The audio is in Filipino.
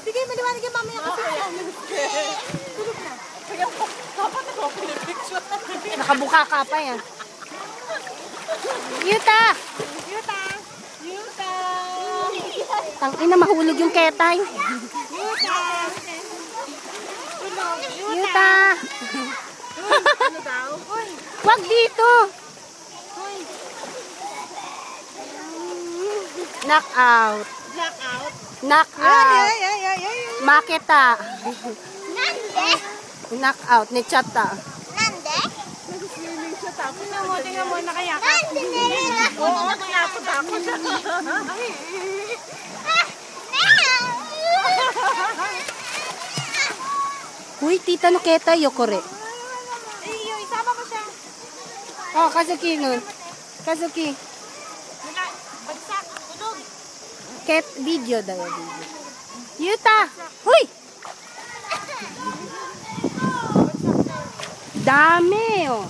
Sige, maliwanag yung mamaya kasi. Tulog na. Dapat ako pinipicture. Nakabuka ka pa yan. Yuta! Yuta! Yuta! Tangina, mahulog yung ketay. Yuta! Tulog! Yuta! Ano daw? Uy! Wag dito! Uy! Knock out. Blackout? Knock Ay, out. ay, ay, ay, ay. Makita. Nande? Knock out ni Chata. Nande? Nag-swimming siya tapos. Tingnan mo, nakayakap. Nande nila? Oo, nakayakap ako siya. Uy, tita no keta yokore. Iyo, isama mo siya. Oh, Kazuki nun. Kazuki. Bagsak, tulog. Ket video daw video. Yuta! Huy! Dami oh.